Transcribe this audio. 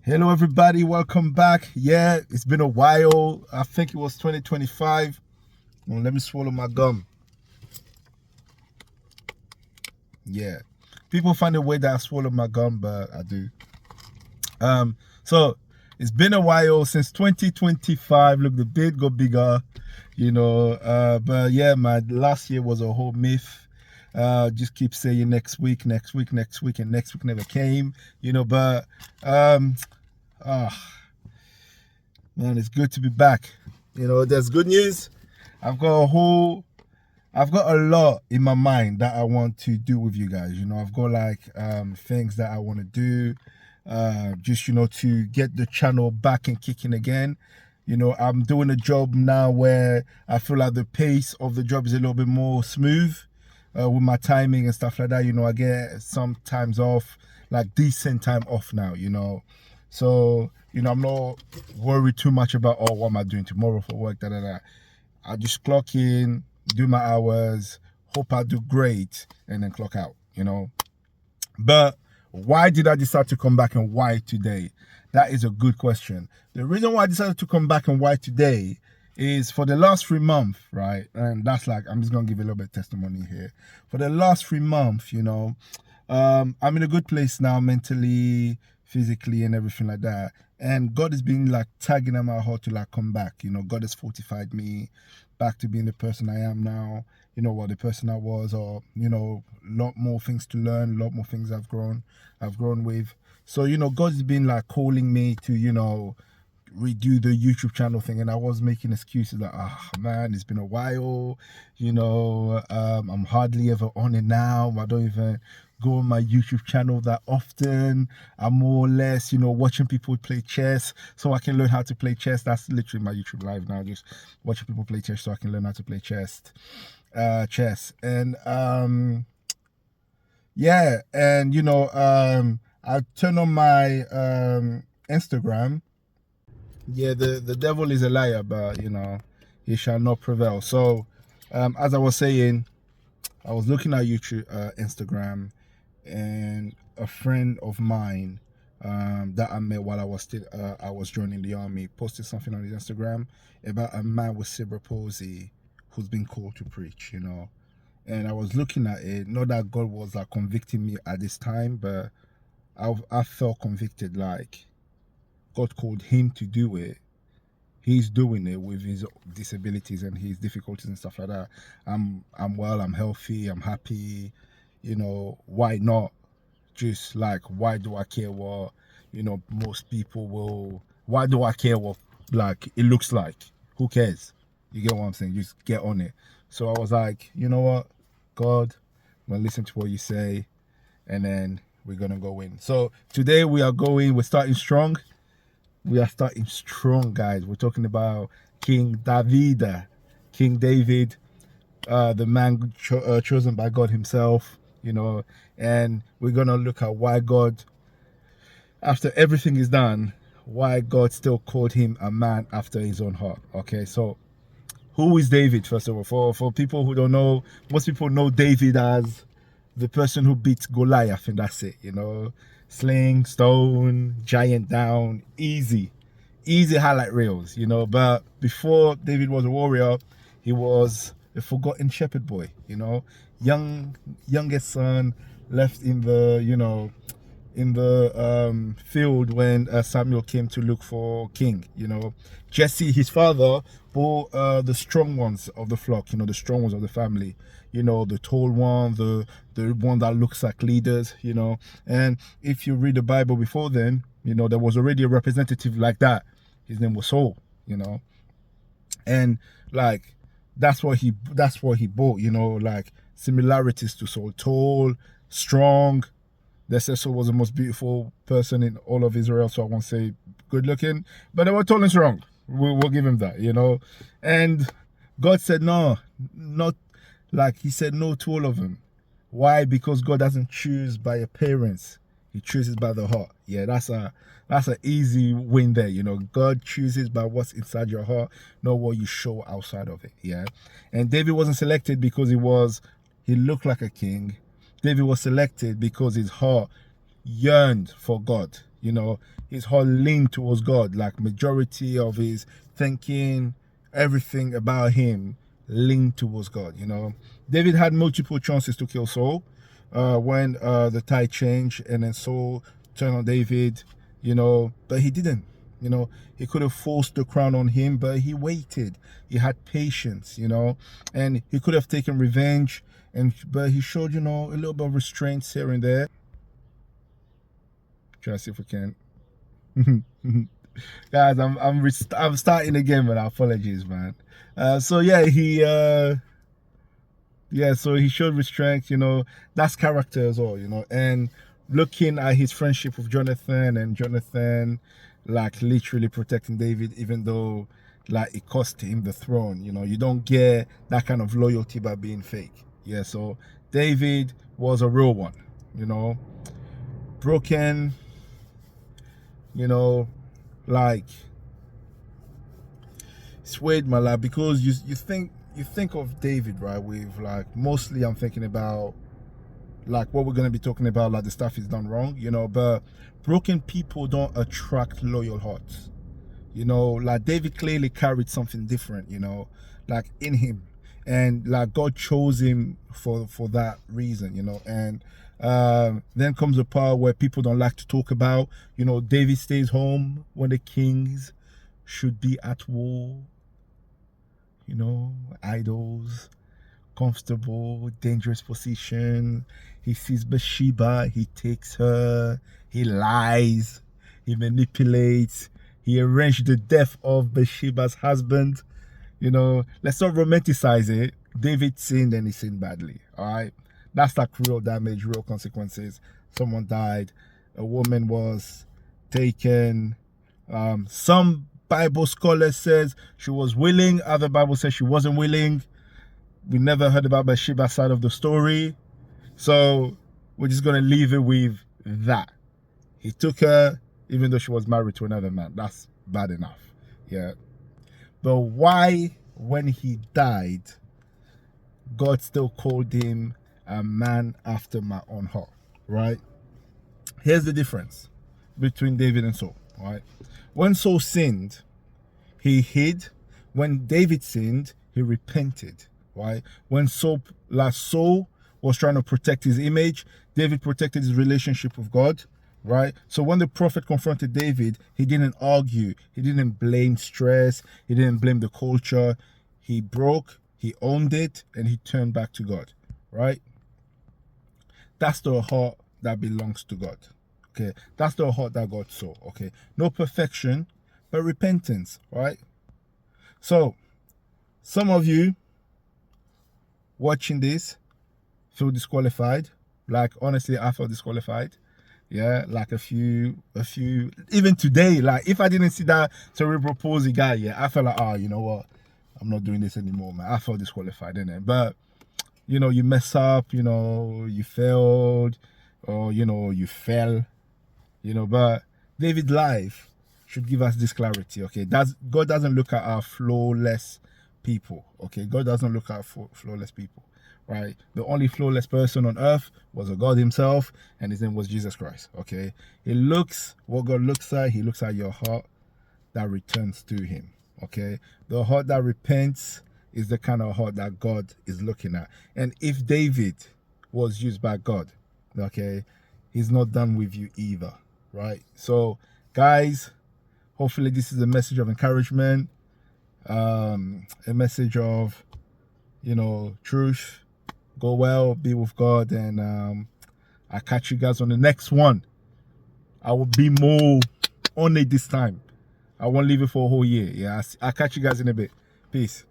Hello everybody, welcome back. Yeah, it's been a while. I think it was 2025. Well, let me swallow my gum. Yeah. People find a way that I swallow my gum, but I do. So it's been a while since 2025. Look, the date got bigger, but yeah, my last year was a whole myth. Just keep saying next week, next week, next week, and next week never came, but ah man, it's good to be back. There's good news. I've got a lot in my mind that I want to do with you guys. I've got things that I want to do, just to get the channel back and kicking again. I'm doing a job now where I feel like the pace of the job is a little bit more smooth, with my timing and stuff like that. I get some times off, like decent time off now. So I'm not worried too much about, oh, what am I doing tomorrow for work, da da da. I just clock in, do my hours, hope I do great, and then clock out. But why did I decide to come back, and why today? That is a good question. The reason why I decided to come back and why today is for the last 3 months, right? And that's I'm just going to give a little bit of testimony here. For the last 3 months, I'm in a good place now, mentally, physically, and everything like that. And God has been tagging at my heart to come back. God has fortified me back to being the person I am now. The person I was, or a lot more things to learn, a lot more things I've grown with. So God's been calling me to redo the YouTube channel thing, and I was making excuses like, man, it's been a while, I'm hardly ever on it now. I don't even go on my YouTube channel that often. I'm more or less, watching people play chess so I can learn how to play chess. That's literally my YouTube live now, just watching people play chess so I can learn how to play chess. And yeah, and I turn on my Instagram. Yeah, the devil is a liar, but he shall not prevail. So as I was saying, I was looking at YouTube, Instagram, and a friend of mine that I met while I was joining the army posted something on his Instagram about a man with cerebral palsy who's been called to preach. And I was looking at it, not that God was convicting me at this time, but I felt convicted, God called him to do it. He's doing it with his disabilities and his difficulties and stuff like that. I'm well, I'm healthy, I'm happy. Why not? Just why do I care what most people will? Why do I care what it looks like? Who cares? You get what I'm saying? Just get on it. So I was like, you know what, God, I'm gonna listen to what you say, and then we're gonna go in. So today we're starting strong. We are starting strong, guys. We're talking about King David, the man chosen by God himself, and we're going to look at why God, after everything is done, why God still called him a man after his own heart. Okay, so who is David, first of all? For people who don't know, most people know David as the person who beat Goliath, and that's it, sling, stone, giant down, easy highlight reels, but before David was a warrior, he was a forgotten shepherd boy, youngest son, left in the field when Samuel came to look for king. Jesse, his father, bore the strong ones of the flock, the strong ones of the family, the tall one, the one that looks like leaders, and if you read the Bible before then, there was already a representative like that. His name was Saul, and that's what he bought, similarities to Saul: tall, strong. They said Saul was the most beautiful person in all of Israel, so I won't say good looking, but they were tall and strong. We'll give him that, and God said no, not he said no to all of them. Why? Because God doesn't choose by appearance. He chooses by the heart. Yeah, that's an easy win there. God chooses by what's inside your heart, not what you show outside of it. Yeah. And David wasn't selected because he looked like a king. David was selected because his heart yearned for God. You know, his heart leaned towards God. Like majority of his thinking, everything about him leaned towards God. You know, David had multiple chances to kill Saul when the tide changed and then Saul turned on David. You know, but he didn't. You know, he could have forced the crown on him, but he waited. He had patience, you know, and he could have taken revenge, but he showed, you know, a little bit of restraints here and there. Try to see if we can. Guys, I'm starting again, but apologies, man. So yeah, so he showed restraint, you know, that's character as well, you know, and looking at his friendship with Jonathan, and Jonathan like literally protecting David, even though like it cost him the throne. You know, you don't get that kind of loyalty by being fake. Yeah, so David was a real one, you know, broken, you know, like swayed my life, because you think of David, right, with like, mostly I'm thinking about like what we're going to be talking about, like the stuff he's done wrong, you know, but broken people don't attract loyal hearts. You know, like David clearly carried something different, you know, like in him, and like God chose him for that reason, you know. And then comes a part where people don't like to talk about, you know, David stays home when the kings should be at war, you know, idols, comfortable, dangerous position. He sees Bathsheba, he takes her, he lies, he manipulates, he arranged the death of Bathsheba's husband. You know, let's not romanticize it. David sinned and he sinned badly. All right, that's like real damage, real consequences. Someone died, a woman was taken. Some Bible scholars says she was willing, other Bible says she wasn't willing. We never heard about Bathsheba's side of the story, so we're just gonna leave it with that. He took her, even though she was married to another man. That's bad enough, yeah. But why, when he died, God still called him a man after my own heart, right? Here's the difference between David and Saul, right? When Saul sinned, he hid. When David sinned, he repented. Right? When Saul was trying to protect his image, David protected his relationship with God. Right? So when the prophet confronted David, he didn't argue. He didn't blame stress. He didn't blame the culture. He broke, he owned it, and he turned back to God. Right? That's the heart that belongs to God. Okay? That's the heart that God saw. Okay? No perfection, but repentance. Right? So, some of you watching this feel disqualified. Like, honestly, I felt disqualified. Yeah, like a few even today, like if I didn't see that cerebral palsy guy, yeah, I felt like, oh, you know what, I'm not doing this anymore, man. I felt disqualified, innit? But you know, you mess up, you know, you failed, or you know, you fell, you know. But David's life should give us this clarity. Okay, God doesn't look at our flawless people. Okay, God doesn't look at flawless people, right? The only flawless person on earth was a God himself, and his name was Jesus Christ. Okay, what God looks at, he looks at your heart that returns to him. Okay, the heart that repents is the kind of heart that God is looking at. And if David was used by God, okay, he's not done with you either, right? So guys, hopefully this is a message of encouragement, a message of, you know, truth. Go well, be with God, and I'll catch you guys on the next one. I will be more on it this time. I won't leave it for a whole year. Yeah, I'll catch you guys in a bit. Peace.